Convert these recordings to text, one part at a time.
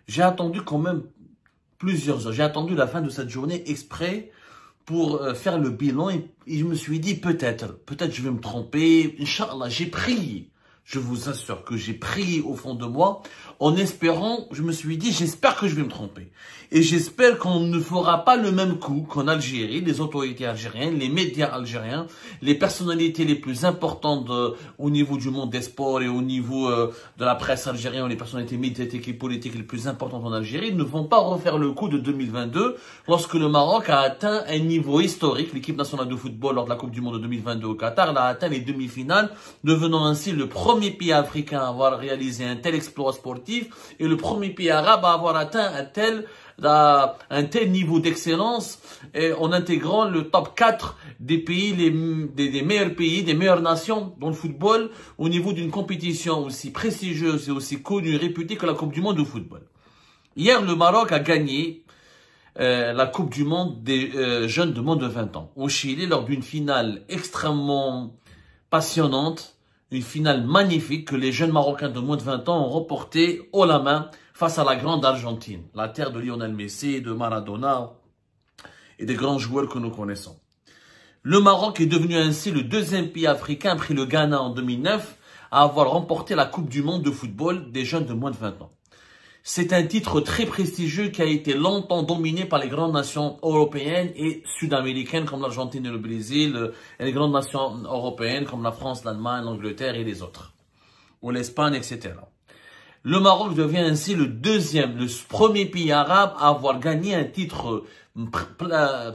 J'ai attendu quand même plusieurs heures. J'ai attendu la fin de cette journée exprès pour faire le bilan et je me suis dit peut-être je vais me tromper. Inch'Allah, j'ai prié. Je vous assure que j'ai prié au fond de moi en espérant, je me suis dit, j'espère que je vais me tromper. Et j'espère qu'on ne fera pas le même coup qu'en Algérie, les autorités algériennes, les médias algériens, les personnalités les plus importantes au niveau du monde des sports et au niveau de la presse algérienne, les personnalités médiatiques et politiques les plus importantes en Algérie ne vont pas refaire le coup de 2022 lorsque le Maroc a atteint un niveau historique. L'équipe nationale de football lors de la Coupe du Monde de 2022 au Qatar a atteint les demi-finales, devenant ainsi le premier pays africain à avoir réalisé un tel exploit sportif et le premier pays arabe à avoir atteint un tel niveau d'excellence en intégrant le top 4 des pays, des meilleurs pays, des meilleures nations dans le football au niveau d'une compétition aussi prestigieuse et aussi connue et réputée que la Coupe du Monde de football. Hier, le Maroc a gagné la Coupe du Monde des jeunes de moins de 20 ans au Chili lors d'une finale extrêmement passionnante. Une finale magnifique que les jeunes Marocains de moins de 20 ans ont remportée haut la main face à la grande Argentine, la terre de Lionel Messi, de Maradona et des grands joueurs que nous connaissons. Le Maroc est devenu ainsi le deuxième pays africain après le Ghana en 2009 à avoir remporté la Coupe du Monde de football des jeunes de moins de 20 ans. C'est un titre très prestigieux qui a été longtemps dominé par les grandes nations européennes et sud-américaines comme l'Argentine et le Brésil, et les grandes nations européennes comme la France, l'Allemagne, l'Angleterre et les autres, ou l'Espagne, etc. Le Maroc devient ainsi le premier pays arabe à avoir gagné un titre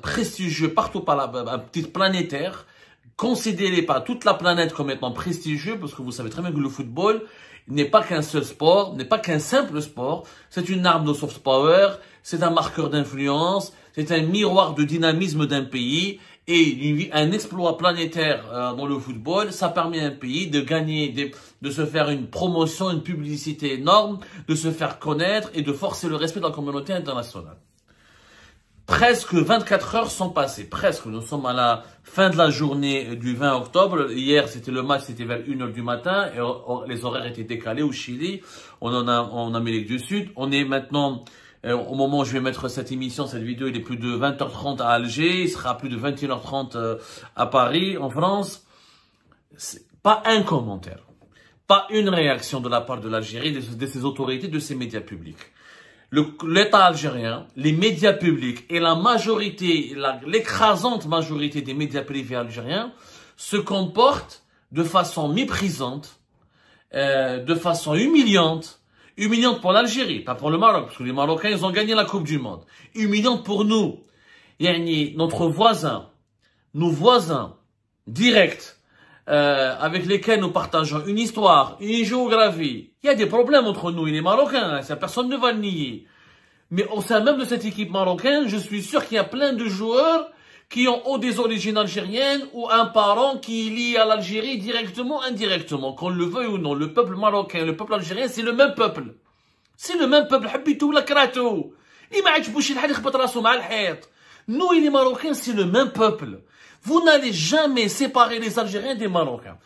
prestigieux partout un titre planétaire, considéré par toute la planète comme étant prestigieux, parce que vous savez très bien que le football n'est pas qu'un seul sport, n'est pas qu'un simple sport, c'est une arme de soft power, c'est un marqueur d'influence, c'est un miroir de dynamisme d'un pays et un exploit planétaire dans le football, ça permet à un pays de gagner, de se faire une promotion, une publicité énorme, de se faire connaître et de forcer le respect de la communauté internationale. Presque 24 heures sont passées, presque. Nous sommes à la fin de la journée du 20 octobre. Hier, c'était le match, c'était vers 1h du matin. Et les horaires étaient décalés au Chili, en Amérique du Sud. On est maintenant, au moment où je vais mettre cette émission, cette vidéo, il est plus de 20h30 à Alger. Il sera plus de 21h30 à Paris, en France. Pas un commentaire, pas une réaction de la part de l'Algérie, de ses autorités, de ses médias publics. L'État algérien, les médias publics et la majorité, l'écrasante majorité des médias privés algériens se comportent de façon méprisante, de façon humiliante pour l'Algérie, pas pour le Maroc, parce que les Marocains, ils ont gagné la Coupe du Monde. Humiliante pour nous, notre voisin, nos voisins directs, avec lesquels nous partageons une histoire, une géographie. Il y a des problèmes entre nous et les Marocains, ça personne ne va le nier. Mais au sein même de cette équipe marocaine, je suis sûr qu'il y a plein de joueurs qui ont ou des origines algériennes ou un parent qui est lié à l'Algérie directement, indirectement, qu'on le veuille ou non. Le peuple marocain, le peuple algérien, c'est le même peuple. C'est le même peuple. Nous et les Marocains, c'est le même peuple. Vous n'allez jamais séparer les Algériens des Marocains.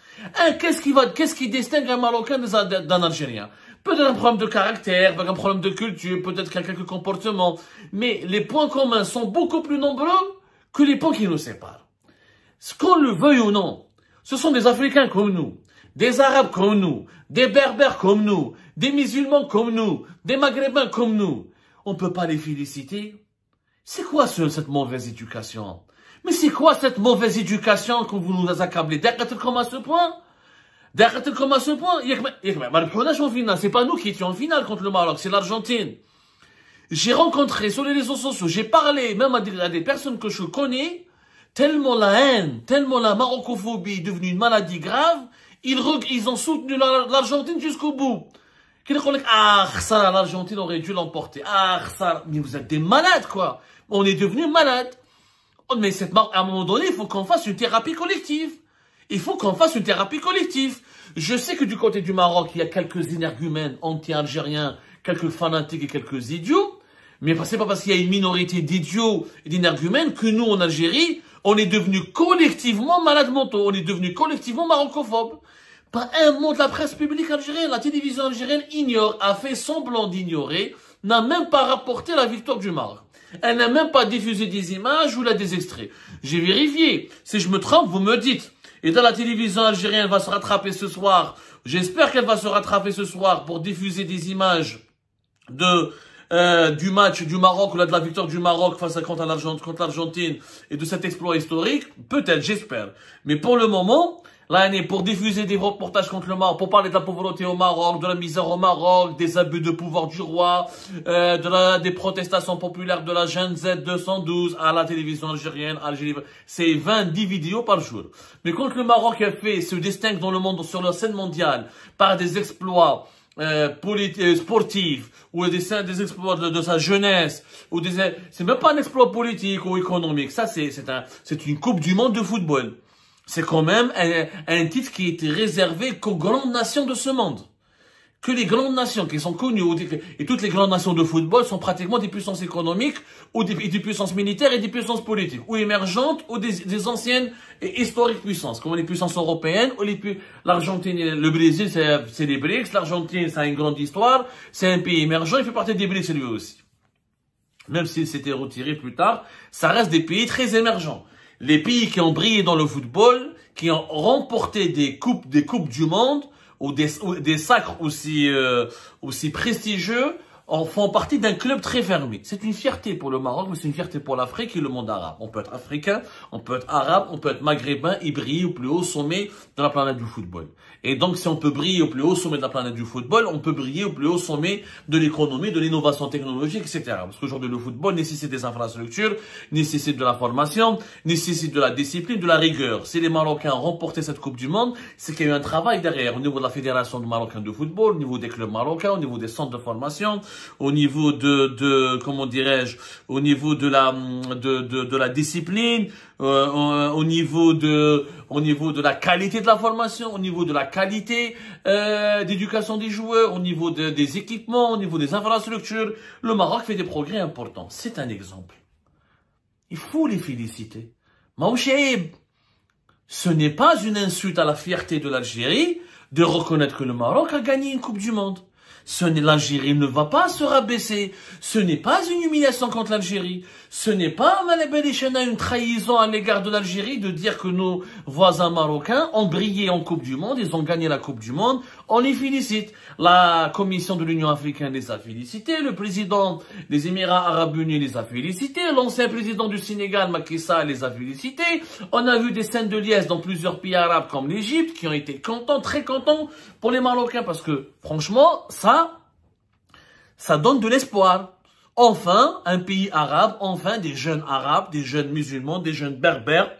Qu'est-ce qui distingue un Marocain d'un Algérien? Peut-être un problème de caractère, peut-être un problème de culture, peut-être quelques comportements. Mais les points communs sont beaucoup plus nombreux que les points qui nous séparent. Qu'on le veuille ou non, ce sont des Africains comme nous, des Arabes comme nous, des Berbères comme nous, des musulmans comme nous, des Maghrébins comme nous. On ne peut pas les féliciter. C'est quoi cette mauvaise éducation? Mais c'est quoi cette mauvaise éducation que vous nous accablez? D'accord comme à ce point? D'accord comme à ce point? C'est pas nous qui étions en finale contre le Maroc, c'est l'Argentine. J'ai rencontré sur les réseaux sociaux, j'ai parlé même à des personnes que je connais, tellement la haine, tellement la marocophobie est devenue une maladie grave, ils ont soutenu l'Argentine jusqu'au bout. L'Argentine aurait dû l'emporter. Mais vous êtes des malades, quoi. On est devenus malades. Mais à un moment donné, il faut qu'on fasse une thérapie collective. Il faut qu'on fasse une thérapie collective. Je sais que du côté du Maroc, il y a quelques énergumènes anti-algériens, quelques fanatiques et quelques idiots. Mais c'est pas parce qu'il y a une minorité d'idiots et d'énergumènes que nous, en Algérie, on est devenus collectivement malades mentaux. On est devenus collectivement marocophobes. Pas un mot de la presse publique algérienne. La télévision algérienne a fait semblant d'ignorer n'a même pas rapporté la victoire du Maroc. Elle n'a même pas diffusé des images ou là des extraits. J'ai vérifié. Si je me trompe, vous me dites. Et dans la télévision algérienne, elle va se rattraper ce soir. J'espère qu'elle va se rattraper ce soir pour diffuser des images du match du Maroc ou là de la victoire du Maroc contre l'Argentine et de cet exploit historique. Peut-être, j'espère. Mais pour le moment, l'année pour diffuser des reportages contre le Maroc, pour parler de la pauvreté au Maroc, de la misère au Maroc, des abus de pouvoir du roi, des protestations populaires de la Gen Z 212 à la télévision algérienne, c'est 20-10 vidéos par jour. Mais quand le Maroc a fait, se distingue dans le monde, sur la scène mondiale, par des exploits sportifs, ou des exploits de sa jeunesse, ou c'est même pas un exploit politique ou économique, ça c'est une coupe du monde de football. C'est quand même un titre qui était réservé qu'aux grandes nations de ce monde. Que les grandes nations qui sont connues, et toutes les grandes nations de football sont pratiquement des puissances économiques, ou des puissances militaires et des puissances politiques, ou émergentes, ou des anciennes et historiques puissances, comme les puissances européennes, ou l'Argentine, le Brésil, c'est les BRICS, l'Argentine, ça a une grande histoire, c'est un pays émergent, il fait partie des BRICS lui aussi. Même s'il s'était retiré plus tard, ça reste des pays très émergents. Les pays qui ont brillé dans le football, qui ont remporté des coupes du monde, ou des sacres aussi prestigieux, en font partie d'un club très fermé. C'est une fierté pour le Maroc, mais c'est une fierté pour l'Afrique et le monde arabe. On peut être africain, on peut être arabe, on peut être maghrébin et briller au plus haut sommet de la planète du football. Et donc, si on peut briller au plus haut sommet de la planète du football, on peut briller au plus haut sommet de l'économie, de l'innovation technologique, etc. Parce qu'aujourd'hui, le football nécessite des infrastructures, nécessite de la formation, nécessite de la discipline, de la rigueur. Si les Marocains ont remporté cette Coupe du Monde, c'est qu'il y a eu un travail derrière, au niveau de la Fédération marocaine de football, au niveau des clubs marocains, au niveau des centres de formation, au niveau comment dirais-je, au niveau de la discipline, au niveau de la qualité de la formation, au niveau de la qualité d'éducation des joueurs, au niveau des équipements, au niveau des infrastructures. Le Maroc fait des progrès importants. C'est un exemple. Il faut les féliciter. Maoucheib, ce n'est pas une insulte à la fierté de l'Algérie de reconnaître que le Maroc a gagné une Coupe du Monde. L'Algérie ne va pas se rabaisser. Ce n'est pas une humiliation contre l'Algérie. Ce n'est pas une trahison à l'égard de l'Algérie de dire que nos voisins marocains ont brillé en Coupe du Monde, ils ont gagné la Coupe du Monde. On les félicite. La Commission de l'Union africaine les a félicités. Le président des Émirats arabes unis les a félicités. L'ancien président du Sénégal, Macky Sall, les a félicités. On a vu des scènes de liesse dans plusieurs pays arabes comme l'Égypte qui ont été contents, très contents pour les Marocains parce que, franchement, ça donne de l'espoir. Enfin, un pays arabe, enfin des jeunes arabes, des jeunes musulmans, des jeunes berbères,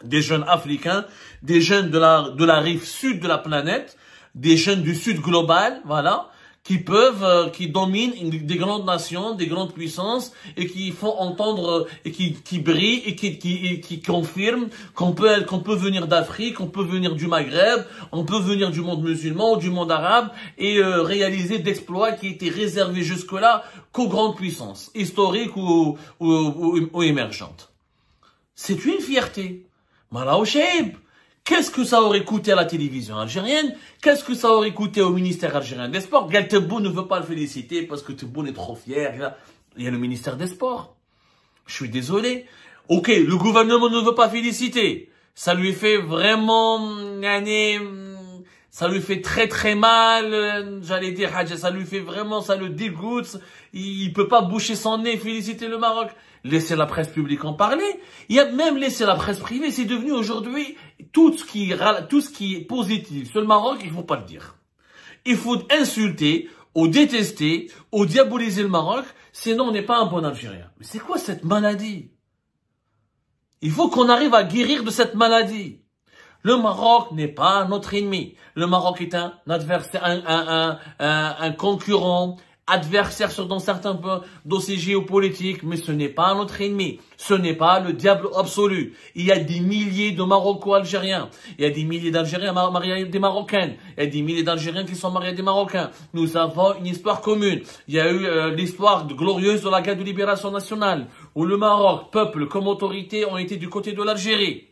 des jeunes africains, des jeunes de la rive sud de la planète, des jeunes du sud global, voilà, qui dominent des grandes nations, des grandes puissances et qui font entendre et qui brillent et qui confirment qu'on peut venir d'Afrique, on peut venir du Maghreb, on peut venir du monde musulman ou du monde arabe et réaliser d'exploits qui étaient réservés jusque-là qu'aux grandes puissances historiques ou émergentes. C'est une fierté. Mala Ocheib. Qu'est-ce que ça aurait coûté à la télévision algérienne? Qu'est-ce que ça aurait coûté au ministère algérien des Sports? Gal Tebboune ne veut pas le féliciter parce que Tebboune est trop fier. Il y a le ministère des Sports. Je suis désolé. Ok, le gouvernement ne veut pas féliciter. Ça lui fait vraiment... Ça lui fait très très mal, j'allais dire, ça lui fait vraiment, ça le dégoûte. Il peut pas boucher son nez, féliciter le Maroc. Laissez la presse publique en parler. Il y a même laissé la presse privée. C'est devenu aujourd'hui tout ce qui est positif sur le Maroc, il faut pas le dire. Il faut insulter, ou détester, ou diaboliser le Maroc, sinon on n'est pas un bon Algérien. Mais c'est quoi cette maladie? Il faut qu'on arrive à guérir de cette maladie. Le Maroc n'est pas notre ennemi. Le Maroc est un adversaire, un concurrent, adversaire dans certains dossiers géopolitiques, mais ce n'est pas notre ennemi. Ce n'est pas le diable absolu. Il y a des milliers de Maroco-Algériens. Il y a des milliers d'Algériens mariés à des Marocaines. Il y a des milliers d'Algériens qui sont mariés à des Marocains. Nous avons une histoire commune. Il y a eu l'histoire glorieuse de la guerre de libération nationale, où le Maroc, peuple comme autorité, ont été du côté de l'Algérie.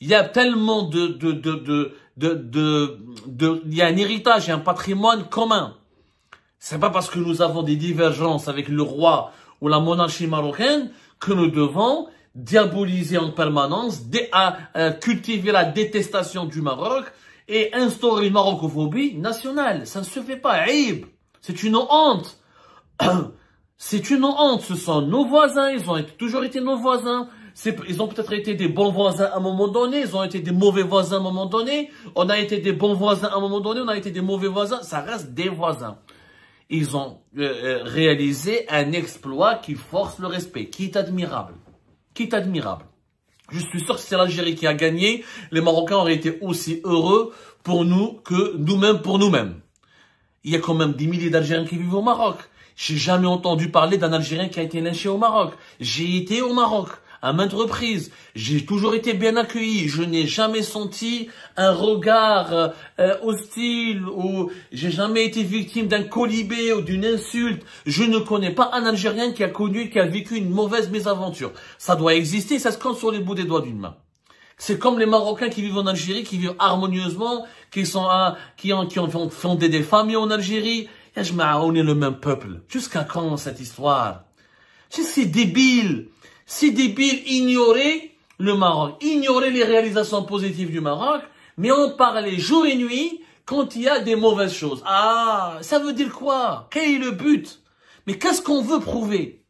Il y a tellement il y a un héritage, il y a un patrimoine commun. C'est pas parce que nous avons des divergences avec le roi ou la monarchie marocaine que nous devons diaboliser en permanence, cultiver la détestation du Maroc et instaurer une marocophobie nationale. Ça ne se fait pas. Aïb. C'est une honte. C'est une honte. Ce sont nos voisins. Ils ont toujours été nos voisins. Ils ont peut-être été des bons voisins à un moment donné. Ils ont été des mauvais voisins à un moment donné. On a été des bons voisins à un moment donné. On a été des mauvais voisins. Ça reste des voisins. Ils ont réalisé un exploit qui force le respect, qui est admirable. Qui est admirable. Je suis sûr que si c'est l'Algérie qui a gagné, les Marocains auraient été aussi heureux pour nous que nous-mêmes pour nous-mêmes. Il y a quand même des milliers d'Algériens qui vivent au Maroc. J'ai jamais entendu parler d'un Algérien qui a été lynché au Maroc. J'ai été au Maroc à maintes reprises. J'ai toujours été bien accueilli. Je n'ai jamais senti un regard hostile ou j'ai jamais été victime d'un colibé ou d'une insulte. Je ne connais pas un Algérien qui a vécu une mauvaise mésaventure. Ça doit exister, ça se compte sur les bouts des doigts d'une main. C'est comme les Marocains qui vivent en Algérie, qui vivent harmonieusement, qui ont fondé des familles en Algérie. On est le même peuple. Jusqu'à quand cette histoire? C'est débile. C'est débile ignorer le Maroc, ignorer les réalisations positives du Maroc, mais en parler jour et nuit quand il y a des mauvaises choses. Ah, ça veut dire quoi? Quel est le but? Mais qu'est-ce qu'on veut prouver?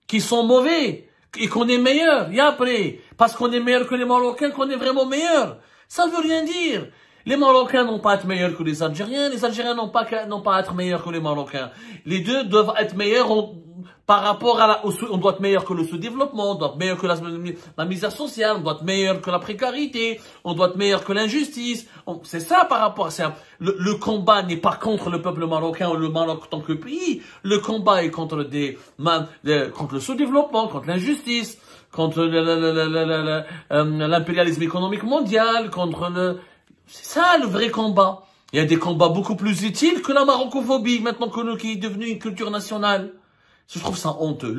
Qu'ils sont mauvais et qu'on est meilleur. Et après, parce qu'on est meilleur que les Marocains, qu'on est vraiment meilleur. Ça veut rien dire. Les Marocains n'ont pas à être meilleurs que les Algériens n'ont pas à être meilleurs que les Marocains. Les deux doivent être meilleurs par rapport on doit être meilleur que le sous-développement, on doit être meilleur que la misère sociale, on doit être meilleur que la précarité, on doit être meilleur que l'injustice. C'est ça par rapport à ça. Le combat n'est pas contre le peuple marocain ou le Maroc en tant que pays. Le combat est contre contre le sous-développement, contre l'injustice, contre l'impérialisme économique mondial, c'est ça le vrai combat. Il y a des combats beaucoup plus utiles que la marocophobie, maintenant qui est devenue une culture nationale. Je trouve ça honteux.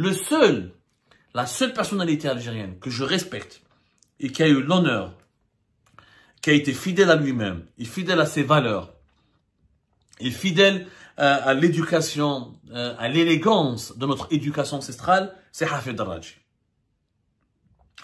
La seule personnalité algérienne que je respecte et qui a eu l'honneur, qui a été fidèle à lui-même, et fidèle à ses valeurs, et fidèle à l'éducation, à l'élégance de notre éducation ancestrale, c'est Hafid Raji.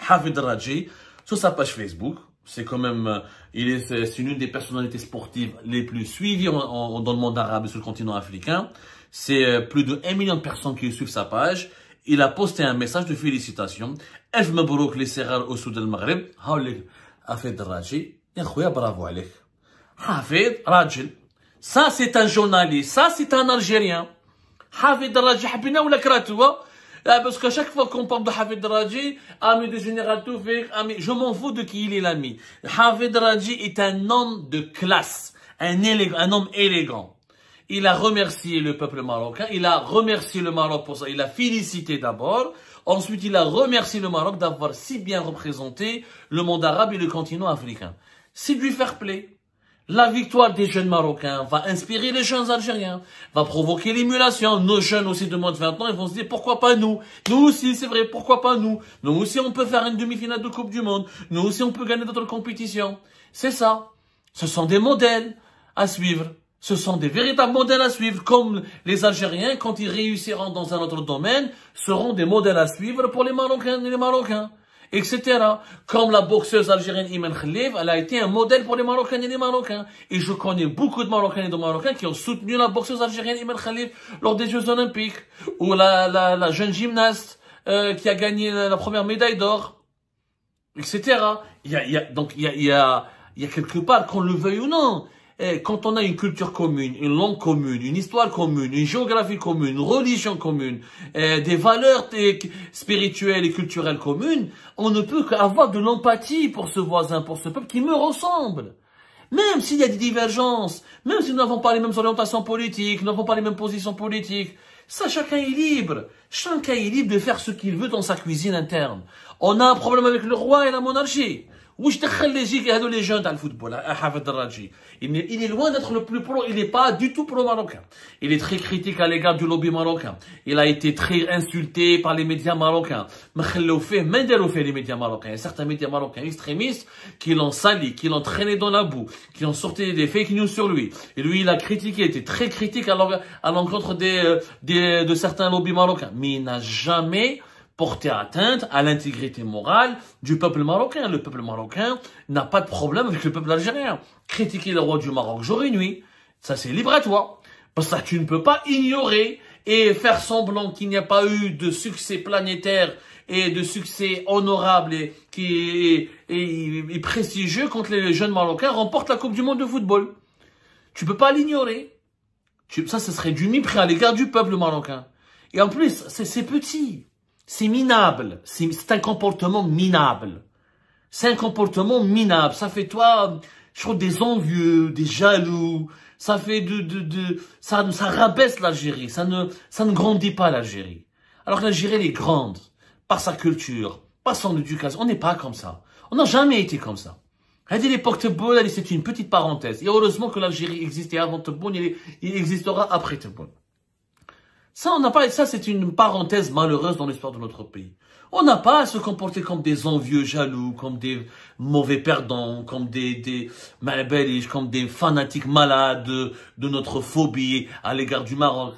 Hafid Raji, sur sa page Facebook, c'est quand même, c'est une des personnalités sportives les plus suivies dans le monde arabe et sur le continent africain. C'est plus de 1 million de personnes qui suivent sa page. Il a posté un message de félicitations. Elf mabrouk les Serrar au sud del Maghreb. Hawlik Hafid Raji. Ya khouya, bravo عليك. Hafid Raji. Ça c'est un journaliste. Ça c'est un Algérien. Hafid Raji habina ou la kratou. Parce qu'à chaque fois qu'on parle de Hafid Raji, ami de Général Toufik, je m'en fous de qui il est l'ami. Hafid Raji est un homme de classe, un homme élégant. Il a remercié le peuple marocain, il a remercié le Maroc pour ça, il a félicité d'abord, ensuite il a remercié le Maroc d'avoir si bien représenté le monde arabe et le continent africain. C'est du fair play. La victoire des jeunes Marocains va inspirer les jeunes Algériens, va provoquer l'émulation. Nos jeunes aussi de moins de 20 ans, ils vont se dire pourquoi pas nous? Nous aussi, c'est vrai, pourquoi pas nous? Nous aussi, on peut faire une demi-finale de Coupe du Monde. Nous aussi, on peut gagner d'autres compétitions. C'est ça. Ce sont des modèles à suivre. Ce sont des véritables modèles à suivre, comme les Algériens, quand ils réussiront dans un autre domaine, seront des modèles à suivre pour les Marocains et les Marocains. Etc. Comme la boxeuse algérienne Iman Khalif, elle a été un modèle pour les Marocains et les Marocains. Et je connais beaucoup de Marocains et de Marocains qui ont soutenu la boxeuse algérienne Iman Khalif lors des Jeux Olympiques. Ou la jeune gymnaste qui a gagné la première médaille d'or. Etc. Donc il y a quelque part, qu'on le veuille ou non, quand on a une culture commune, une langue commune, une histoire commune, une géographie commune, une religion commune, des valeurs spirituelles et culturelles communes, on ne peut qu'avoir de l'empathie pour ce voisin, pour ce peuple qui me ressemble. Même s'il y a des divergences, même si nous n'avons pas les mêmes orientations politiques, nous n'avons pas les mêmes positions politiques, ça, chacun est libre. Chacun est libre de faire ce qu'il veut dans sa cuisine interne. On a un problème avec le roi et la monarchie. واش دخل لي جيك هادو لي جون تاع الفوتبول حافظ الدراجي il est loin d'être le plus pro, il n'est pas du tout pro-marocain. Il est très critique à l'égard du lobby marocain. Il a été très insulté par les médias marocains. Les médias marocains. Il y a certains médias marocains extrémistes qui l'ont sali, qui l'ont traîné dans la boue, qui ont sorti des fake news sur lui. Et lui, il a critiqué, il était très critique à l'encontre de certains lobbies marocains. Mais il n'a jamais porter atteinte à l'intégrité morale du peuple marocain. Le peuple marocain n'a pas de problème avec le peuple algérien. Critiquer le roi du Maroc jour et nuit, ça c'est libre à toi. Parce que tu ne peux pas ignorer et faire semblant qu'il n'y a pas eu de succès planétaire et de succès honorable et prestigieux quand les jeunes Marocains remportent la Coupe du Monde de football. Tu peux pas l'ignorer. Ça, ce serait du mépris à l'égard du peuple marocain. Et en plus, c'est petit. C'est minable. C'est un comportement minable. C'est un comportement minable. Ça fait toi, je trouve, des envieux, des jaloux. Ça fait ça rabaisse l'Algérie. Ça ne grandit pas l'Algérie. Alors que l'Algérie, elle est grande. Par sa culture, par son éducation. On n'est pas comme ça. On n'a jamais été comme ça. L'époque Tebboune, c'est une petite parenthèse. Et heureusement que l'Algérie existait avant Tebboune, il existera après Tebboune. Ça, on n'a pas, ça, c'est une parenthèse malheureuse dans l'histoire de notre pays. On n'a pas à se comporter comme des envieux jaloux, comme des mauvais perdants, comme des fanatiques malades de notre phobie à l'égard du Maroc.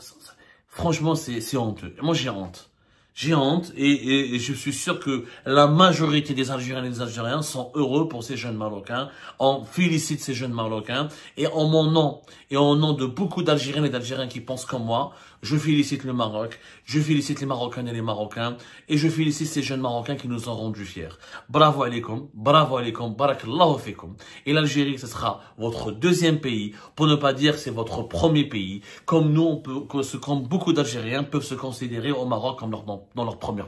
Franchement, c'est honteux. Moi, j'ai honte. J'ai honte et je suis sûr que la majorité des Algériens et des Algériens sont heureux pour ces jeunes Marocains. On félicite ces jeunes Marocains et en mon nom et en nom de beaucoup d'Algériens et d'Algériens qui pensent comme moi, je félicite le Maroc, je félicite les Marocaines et les Marocains et je félicite ces jeunes Marocains qui nous ont rendus fiers. Bravo alaikum, barakallahu fikum. Et l'Algérie, ce sera votre deuxième pays, pour ne pas dire c'est votre premier pays. Comme nous, comme beaucoup d'Algériens peuvent se considérer au Maroc comme dans leur première